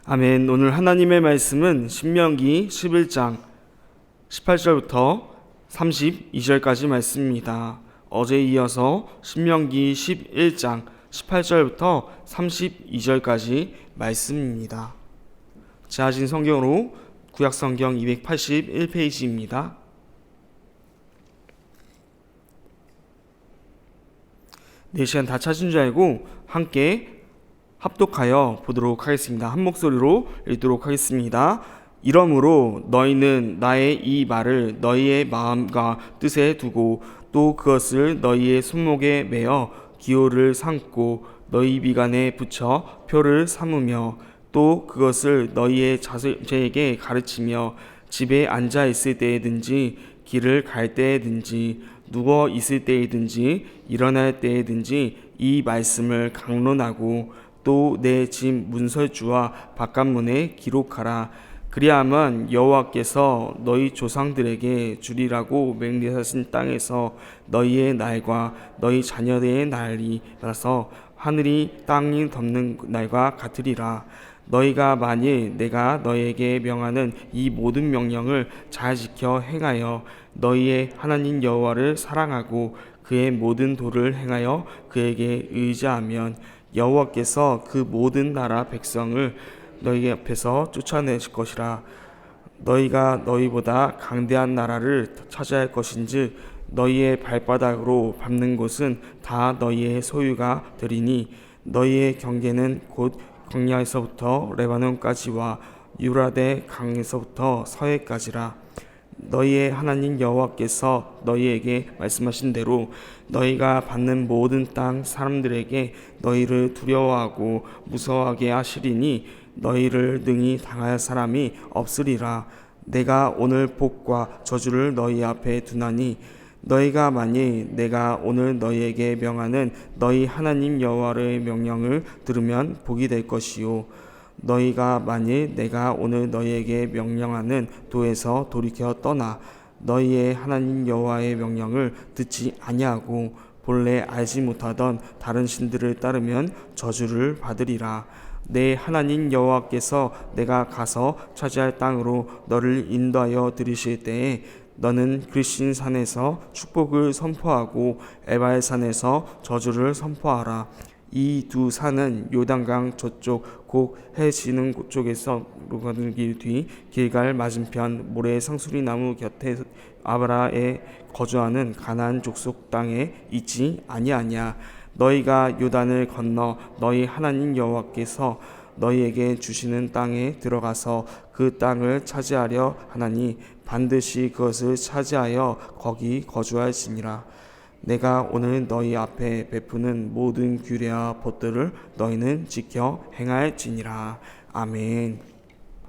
아멘. 오늘 하나님의 말씀은 신명기 11장 18절부터 32절까지 말씀입니다. 어제에 이어서 신명기 11장 18절부터 32절까지 말씀입니다. 제하신 성경으로 구약성경 281페이지입니다. 네 시간 다 찾은 줄 알고 함께 합독하여 보도록 하겠습니다. 한 목소리로 읽도록 하겠습니다. 이러므로 너희는 나의 이 말을 너희의 마음과 뜻에 두고 또 그것을 너희의 손목에 매어 기호를 삼고 너희 미간에 붙여 표를 삼으며 또 그것을 너희의 자제에게 가르치며 집에 앉아 있을 때에든지 길을 갈 때에든지 누워 있을 때에든지 일어날 때에든지 이 말씀을 강론하고 또 내 집 문설주와 바깥문에 기록하라. 그리하면 여호와께서 너희 조상들에게 주리라고 맹세하신 땅에서 너희의 날과 너희 자녀의 날이 라서 하늘이 땅이 덮는 날과 같으리라. 너희가 만일 내가 너희에게 명하는 이 모든 명령을 잘 지켜 행하여 너희의 하나님 여호와를 사랑하고 그의 모든 도를 행하여 그에게 의지하면 여호와께서 그 모든 나라 백성을 너희 앞에서 쫓아내실 것이라. 너희가 너희보다 강대한 나라를 차지할 것인즉 너희의 발바닥으로 밟는 곳은 다 너희의 소유가 되리니 너희의 경계는 곧 광야에서부터 레바논까지와 유라데 강에서부터 서해까지라. 너희의 하나님 여호와께서 너희에게 말씀하신 대로 너희가 받는 모든 땅 사람들에게 너희를 두려워하고 무서워하게 하시리니 너희를 능히 당할 사람이 없으리라. 내가 오늘 복과 저주를 너희 앞에 두나니 너희가 만일 내가 오늘 너희에게 명하는 너희 하나님 여호와의 명령을 들으면 복이 될 것이요 너희가 만일 내가 오늘 너희에게 명령하는 도에서 돌이켜 떠나 너희의 하나님 여호와의 명령을 듣지 아니하고 본래 알지 못하던 다른 신들을 따르면 저주를 받으리라. 내 하나님 여호와께서 내가 가서 차지할 땅으로 너를 인도하여 들이실 때에 너는 그리신 산에서 축복을 선포하고 에발 산에서 저주를 선포하라. 이 두 산은 요단강 저쪽 곧 해 지는 쪽에서 가는 길 뒤 길갈 맞은편 모래 상수리 나무 곁에 아브라에 거주하는 가나안 족속 땅에 있지 아니하냐. 너희가 요단을 건너 너희 하나님 여호와께서 너희에게 주시는 땅에 들어가서 그 땅을 차지하려 하나니 반드시 그것을 차지하여 거기 거주할지니라. 내가 오늘 너희 앞에 베푸는 모든 규례와 법들을 너희는 지켜 행할지니라. 아멘.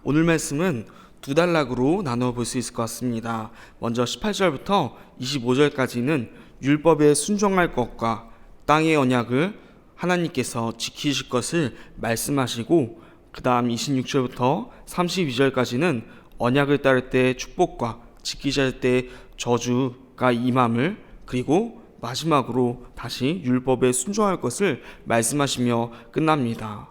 오늘 말씀은 두 단락으로 나눠 볼 수 있을 것 같습니다. 먼저 18절부터 25절까지는 율법에 순종할 것과 땅의 언약을 하나님께서 지키실 것을 말씀하시고, 그 다음 26절부터 32절까지는 언약을 따를 때 축복과 지키실 때 저주가 임함을, 그리고 마지막으로 다시 율법에 순종할 것을 말씀하시며 끝납니다.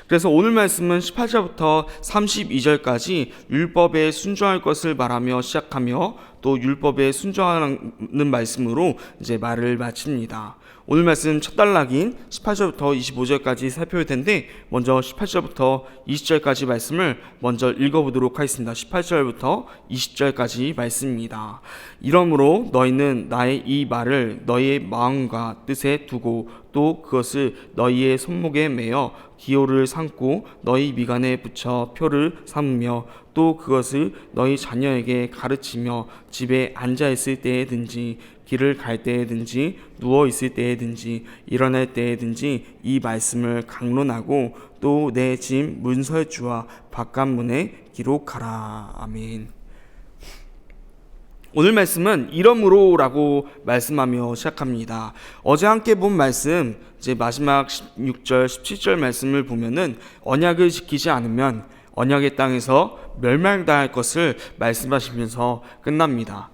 그래서 오늘 말씀은 18절부터 32절까지 율법에 순종할 것을 말하며 시작하며 또 율법에 순종하는 말씀으로 이제 말을 마칩니다. 오늘 말씀 첫 단락인 18절부터 25절까지 살펴볼 텐데, 먼저 18절부터 20절까지 말씀을 먼저 읽어보도록 하겠습니다. 18절부터 20절까지 말씀입니다. 이러므로 너희는 나의 이 말을 너희의 마음과 뜻에 두고 또 그것을 너희의 손목에 매어 기호를 삼고 너희 미간에 붙여 표를 삼으며 또 그것을 너희 자녀에게 가르치며 집에 앉아 있을 때에든지 길을 갈 때에든지 누워 있을 때에든지 일어날 때에든지 이 말씀을 강론하고 또 내 집 문설주와 바깥문에 기록하라. 아멘. 오늘 말씀은 이러므로라고 말씀하며 시작합니다. 어제 함께 본 말씀, 이제 마지막 16절, 17절 말씀을 보면은 언약을 지키지 않으면 언약의 땅에서 멸망당할 것을 말씀하시면서 끝납니다.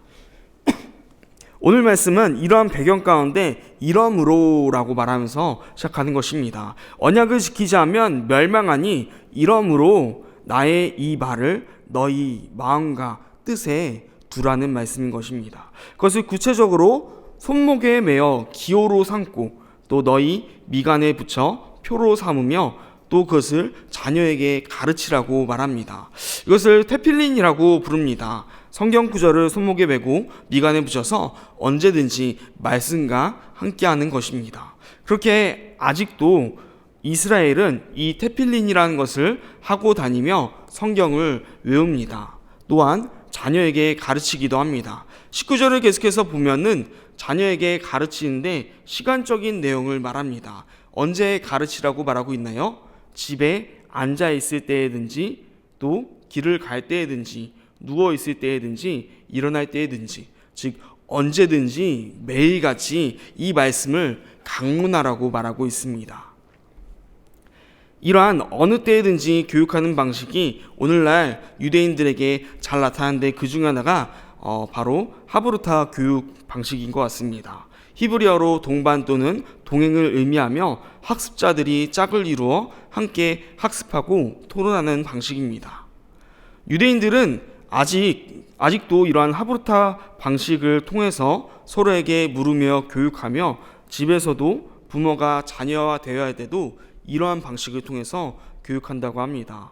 오늘 말씀은 이러한 배경 가운데 이러므로라고 말하면서 시작하는 것입니다. 언약을 지키지 않으면 멸망하니 이러므로 나의 이 말을 너희 마음과 뜻에 두라는 말씀인 것입니다. 그것을 구체적으로 손목에 매어 기호로 삼고 또 너희 미간에 붙여 표로 삼으며 또 그것을 자녀에게 가르치라고 말합니다. 이것을 테필린이라고 부릅니다. 성경 구절을 손목에 메고 미간에 붙여서 언제든지 말씀과 함께하는 것입니다. 그렇게 아직도 이스라엘은 이 테필린이라는 것을 하고 다니며 성경을 외웁니다. 또한 자녀에게 가르치기도 합니다. 19절을 계속해서 보면은 자녀에게 가르치는데 시간적인 내용을 말합니다. 언제 가르치라고 말하고 있나요? 집에 앉아 있을 때에든지 또 길을 갈 때에든지 누워 있을 때에든지 일어날 때에든지 즉 언제든지 매일같이 이 말씀을 강문하라고 말하고 있습니다. 이러한 어느 때에든지 교육하는 방식이 오늘날 유대인들에게 잘 나타나는데 그 중 하나가 바로 하브루타 교육 방식인 것 같습니다. 히브리어로 동반 또는 동행을 의미하며 학습자들이 짝을 이루어 함께 학습하고 토론하는 방식입니다. 유대인들은 아직도 이러한 하브루타 방식을 통해서 서로에게 물으며 교육하며 집에서도 부모가 자녀와 대화할 때도 이러한 방식을 통해서 교육한다고 합니다.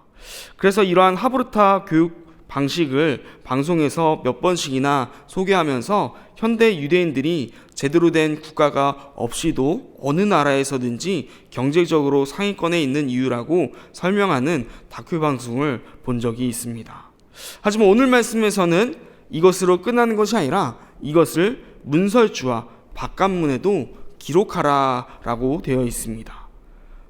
그래서 이러한 하브루타 교육 방식을 방송에서 몇 번씩이나 소개하면서 현대 유대인들이 제대로 된 국가가 없이도 어느 나라에서든지 경제적으로 상위권에 있는 이유라고 설명하는 다큐 방송을 본 적이 있습니다. 하지만 오늘 말씀에서는 이것으로 끝나는 것이 아니라 이것을 문설주와 바깥문에도 기록하라라고 되어 있습니다.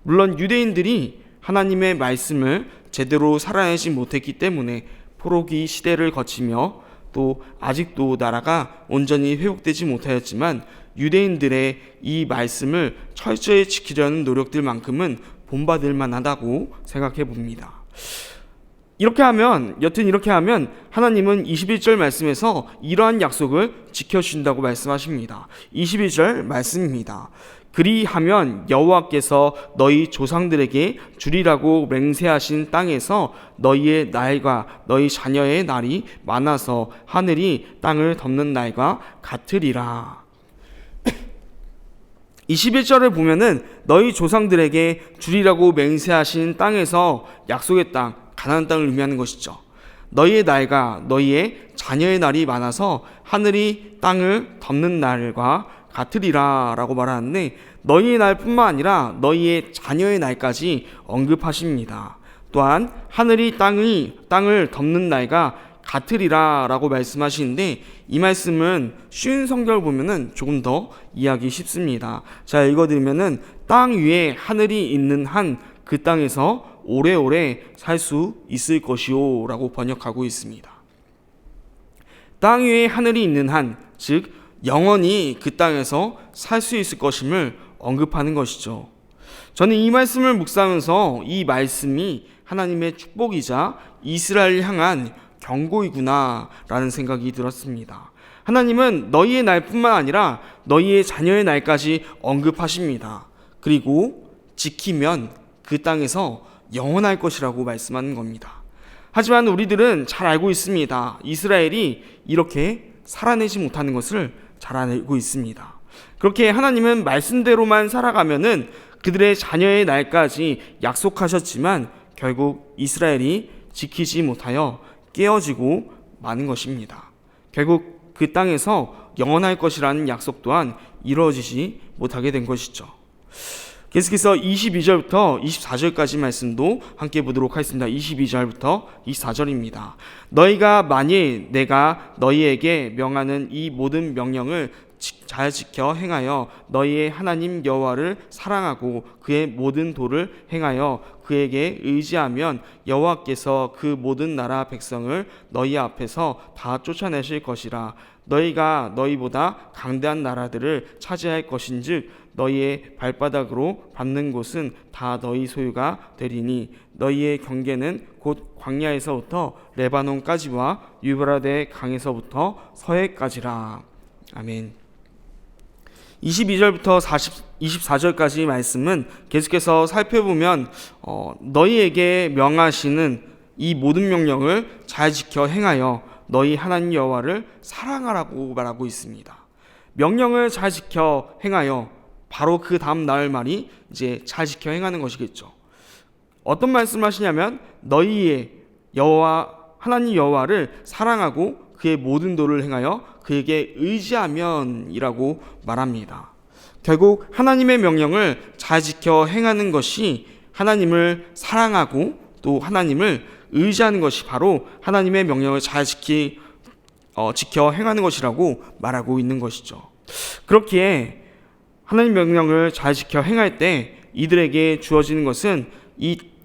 물론 유대인들이 하나님의 말씀을 제대로 살아내지 못했기 때문에 포로기 시대를 거치며 또 아직도 나라가 온전히 회복되지 못하였지만 유대인들의 이 말씀을 철저히 지키려는 노력들만큼은 본받을 만하다고 생각해 봅니다. 이렇게 하면 하나님은 21절 말씀에서 이러한 약속을 지켜주신다고 말씀하십니다. 22절 말씀입니다. 그리하면 여호와께서 너희 조상들에게 주리라고 맹세하신 땅에서 너희의 날과 너희 자녀의 날이 많아서 하늘이 땅을 덮는 날과 같으리라. 21절을 보면은 너희 조상들에게 주리라고 맹세하신 땅에서 약속의 땅, 가나안 땅을 의미하는 것이죠. 너희의 날과 너희의 자녀의 날이 많아서 하늘이 땅을 덮는 날과 같으리라 라고 말하는데 너희의 날뿐만 아니라 너희의 자녀의 날까지 언급하십니다. 또한 하늘이 땅을 덮는 날과 같으리라 라고 말씀하시는데 이 말씀은 쉬운 성경을 보면은 조금 더 이해하기 쉽습니다. 자, 읽어드리면은 땅 위에 하늘이 있는 한 그 땅에서 오래오래 살 수 있을 것이요 라고 번역하고 있습니다. 땅 위에 하늘이 있는 한, 즉 영원히 그 땅에서 살 수 있을 것임을 언급하는 것이죠. 저는 이 말씀을 묵상하면서 이 말씀이 하나님의 축복이자 이스라엘을 향한 경고이구나 라는 생각이 들었습니다. 하나님은 너희의 날뿐만 아니라 너희의 자녀의 날까지 언급하십니다. 그리고 지키면 그 땅에서 영원할 것이라고 말씀하는 겁니다. 하지만 우리들은 잘 알고 있습니다. 이스라엘이 이렇게 살아내지 못하는 것을 잘 알고 있습니다. 그렇게 하나님은 말씀대로만 살아가면은 그들의 자녀의 날까지 약속하셨지만 결국 이스라엘이 지키지 못하여 깨어지고 마는 것입니다. 결국 그 땅에서 영원할 것이라는 약속 또한 이루어지지 못하게 된 것이죠. 계속해서 22절부터 24절까지 말씀도 함께 보도록 하겠습니다. 22절부터 24절입니다. 너희가 만일 내가 너희에게 명하는 이 모든 명령을 잘 지켜 행하여 너희의 하나님 여호와를 사랑하고 그의 모든 도를 행하여 그에게 의지하면 여호와께서 그 모든 나라 백성을 너희 앞에서 다 쫓아내실 것이라. 너희가 너희보다 강대한 나라들을 차지할 것인즉 너희의 발바닥으로 밟는 곳은 다 너희 소유가 되리니 너희의 경계는 곧 광야에서부터 레바논까지와 유브라데 강에서부터 서해까지라. 아멘. 22절부터 24절까지 말씀은 계속해서 살펴보면 너희에게 명하시는 이 모든 명령을 잘 지켜 행하여 너희 하나님 여호와를 사랑하라고 말하고 있습니다. 명령을 잘 지켜 행하여, 바로 그 다음 나올 말이 이제 잘 지켜 행하는 것이겠죠. 어떤 말씀을 하시냐면 너희의 여호와 하나님 여호와를 사랑하고 그의 모든 도를 행하여 그에게 의지하면이라고 말합니다. 결국 하나님의 명령을 잘 지켜 행하는 것이 하나님을 사랑하고 또 하나님을 의지하는 것이 바로 하나님의 명령을 잘 지켜 행하는 것이라고 말하고 있는 것이죠. 그렇기에 하나님 명령을 잘 지켜 행할 때 이들에게 주어지는 것은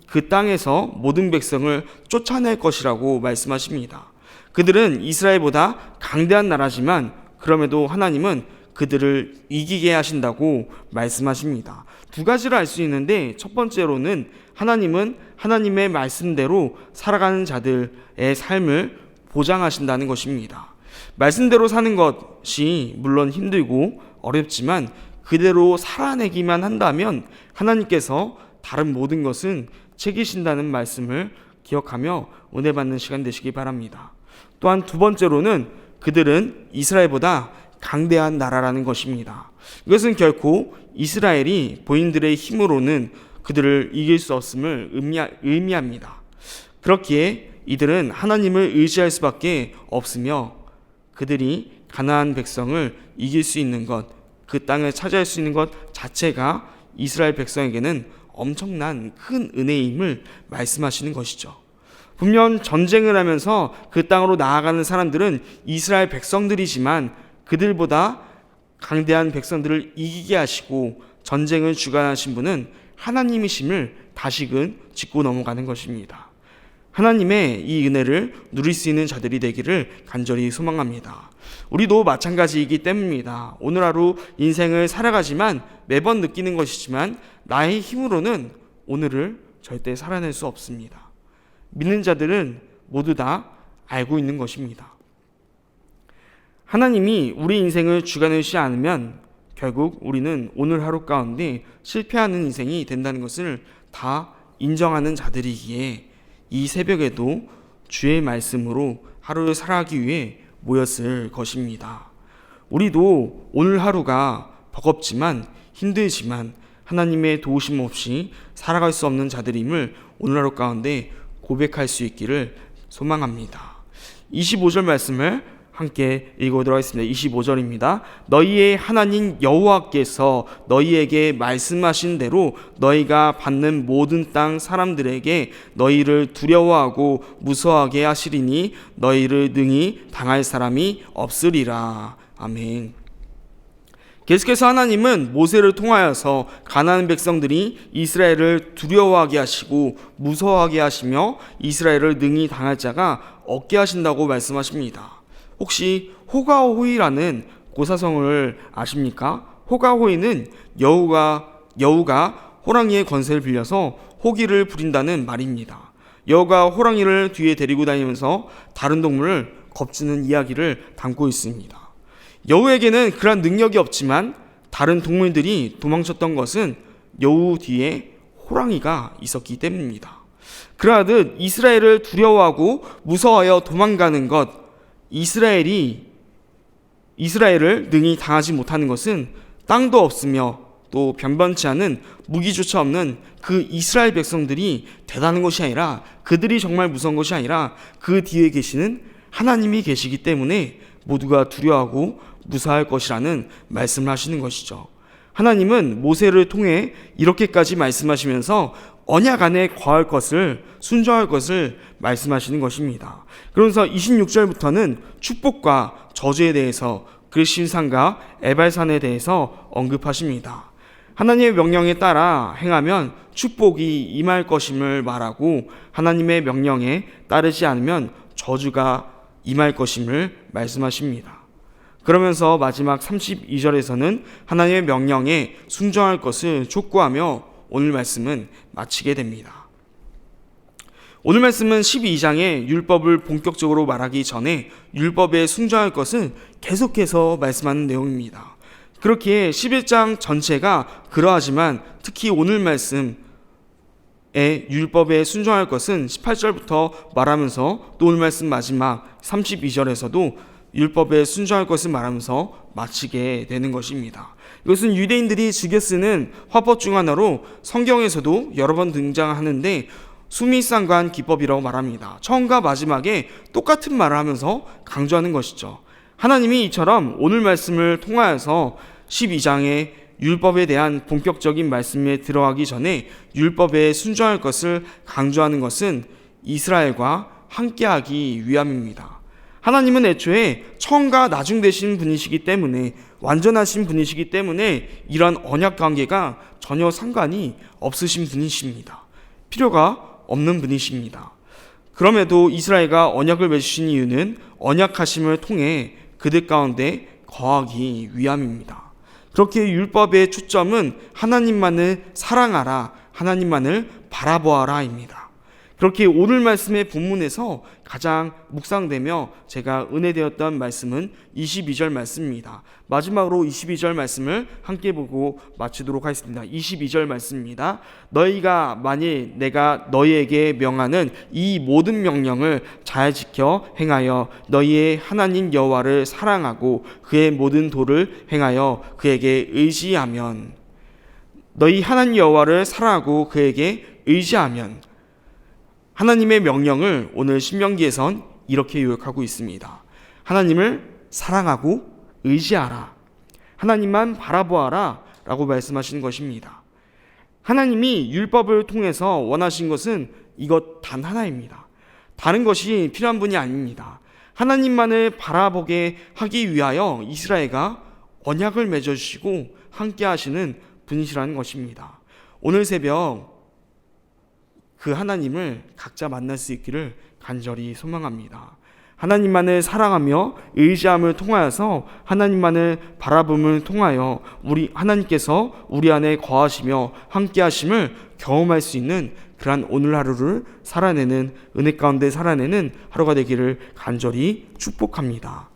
그 땅에서 모든 백성을 쫓아낼 것이라고 말씀하십니다. 그들은 이스라엘보다 강대한 나라지만 그럼에도 하나님은 그들을 이기게 하신다고 말씀하십니다. 두 가지를 알 수 있는데, 첫 번째로는 하나님은 하나님의 말씀대로 살아가는 자들의 삶을 보장하신다는 것입니다. 말씀대로 사는 것이 물론 힘들고 어렵지만 그대로 살아내기만 한다면 하나님께서 다른 모든 것은 책이신다는 말씀을 기억하며 은혜 받는 시간 되시기 바랍니다. 또한 두 번째로는 그들은 이스라엘보다 강대한 나라라는 것입니다. 이것은 결코 이스라엘이 본인들의 힘으로는 그들을 이길 수 없음을 의미합니다. 그렇기에 이들은 하나님을 의지할 수밖에 없으며 그들이 가나안 백성을 이길 수 있는 것, 그 땅을 차지할 수 있는 것 자체가 이스라엘 백성에게는 엄청난 큰 은혜임을 말씀하시는 것이죠. 분명 전쟁을 하면서 그 땅으로 나아가는 사람들은 이스라엘 백성들이지만 그들보다 강대한 백성들을 이기게 하시고 전쟁을 주관하신 분은 하나님이심을 다시금 짚고 넘어가는 것입니다. 하나님의 이 은혜를 누릴 수 있는 자들이 되기를 간절히 소망합니다. 우리도 마찬가지이기 때문입니다. 오늘 하루 인생을 살아가지만 매번 느끼는 것이지만 나의 힘으로는 오늘을 절대 살아낼 수 없습니다. 믿는 자들은 모두 다 알고 있는 것입니다. 하나님이 우리 인생을 주관하시지 않으면 결국 우리는 오늘 하루 가운데 실패하는 인생이 된다는 것을 다 인정하는 자들이기에 이 새벽에도 주의 말씀으로 하루를 살아가기 위해 모였을 것입니다. 우리도 오늘 하루가 버겁지만 힘들지만 하나님의 도우심 없이 살아갈 수 없는 자들임을 오늘 하루 가운데 고백할 수 있기를 소망합니다. 25절 말씀을 함께 읽어보도록 하겠습니다. 25절입니다. 너희의 하나님 여호와께서 너희에게 말씀하신 대로 너희가 받는 모든 땅 사람들에게 너희를 두려워하고 무서워하게 하시리니 너희를 능히 당할 사람이 없으리라. 아멘. 계속해서 하나님은 모세를 통하여서 가나안 백성들이 이스라엘을 두려워하게 하시고 무서워하게 하시며 이스라엘을 능히 당할 자가 없게 하신다고 말씀하십니다. 혹시 호가호이라는 고사성을 아십니까? 호가호이는 여우가 호랑이의 권세를 빌려서 호기를 부린다는 말입니다. 여우가 호랑이를 뒤에 데리고 다니면서 다른 동물을 겁주는 이야기를 담고 있습니다. 여우에게는 그런 능력이 없지만 다른 동물들이 도망쳤던 것은 여우 뒤에 호랑이가 있었기 때문입니다. 그러하듯 이스라엘을 두려워하고 무서워하여 도망가는 것, 이스라엘을 능히 당하지 못하는 것은 땅도 없으며 또 변변치 않은 무기조차 없는 그 이스라엘 백성들이 대단한 것이 아니라, 그들이 정말 무서운 것이 아니라 그 뒤에 계시는 하나님이 계시기 때문에 모두가 두려워하고 무사할 것이라는 말씀을 하시는 것이죠. 하나님은 모세를 통해 이렇게까지 말씀하시면서 언약 안에 거할 것을, 순종할 것을 말씀하시는 것입니다. 그러면서 26절부터는 축복과 저주에 대해서 그리심산과 에발산에 대해서 언급하십니다. 하나님의 명령에 따라 행하면 축복이 임할 것임을 말하고 하나님의 명령에 따르지 않으면 저주가 임할 것임을 말씀하십니다. 그러면서 마지막 32절에서는 하나님의 명령에 순종할 것을 촉구하며 오늘 말씀은 마치게 됩니다. 오늘 말씀은 12장의 율법을 본격적으로 말하기 전에 율법에 순종할 것을 계속해서 말씀하는 내용입니다. 그렇기에 11장 전체가 그러하지만 특히 오늘 말씀에 율법에 순종할 것은 18절부터 말하면서 또 오늘 말씀 마지막 32절에서도 율법에 순종할 것을 말하면서 마치게 되는 것입니다. 이것은 유대인들이 즐겨 쓰는 화법 중 하나로 성경에서도 여러 번 등장하는데 수미상관 기법이라고 말합니다. 처음과 마지막에 똑같은 말을 하면서 강조하는 것이죠. 하나님이 이처럼 오늘 말씀을 통하여서 12장의 율법에 대한 본격적인 말씀에 들어가기 전에 율법에 순종할 것을 강조하는 것은 이스라엘과 함께하기 위함입니다. 하나님은 애초에 처음과 나중 되신 분이시기 때문에, 완전하신 분이시기 때문에 이런 언약 관계가 전혀 상관이 없으신 분이십니다. 필요가 없는 분이십니다. 그럼에도 이스라엘과 언약을 맺으신 이유는 언약하심을 통해 그들 가운데 거하기 위함입니다. 그렇게 율법의 초점은 하나님만을 사랑하라, 하나님만을 바라보아라입니다. 그렇게 오늘 말씀의 본문에서 가장 묵상되며 제가 은혜되었던 말씀은 22절 말씀입니다. 마지막으로 22절 말씀을 함께 보고 마치도록 하겠습니다. 22절 말씀입니다. 너희가 만일 내가 너희에게 명하는 이 모든 명령을 잘 지켜 행하여 너희의 하나님 여호와를 사랑하고 그의 모든 도를 행하여 그에게 의지하면, 너희 하나님 여호와를 사랑하고 그에게 의지하면, 하나님의 명령을 오늘 신명기에선 이렇게 요약하고 있습니다. 하나님을 사랑하고 의지하라, 하나님만 바라보아라 라고 말씀하시는 것입니다. 하나님이 율법을 통해서 원하신 것은 이것 단 하나입니다. 다른 것이 필요한 분이 아닙니다. 하나님만을 바라보게 하기 위하여 이스라엘과 언약을 맺어주시고 함께 하시는 분이시라는 것입니다. 오늘 새벽 그 하나님을 각자 만날 수 있기를 간절히 소망합니다. 하나님만을 사랑하며 의지함을 통하여서, 하나님만을 바라봄을 통하여 우리 하나님께서 우리 안에 거하시며 함께 하심을 경험할 수 있는 그러한 오늘 하루를 살아내는, 은혜 가운데 살아내는 하루가 되기를 간절히 축복합니다.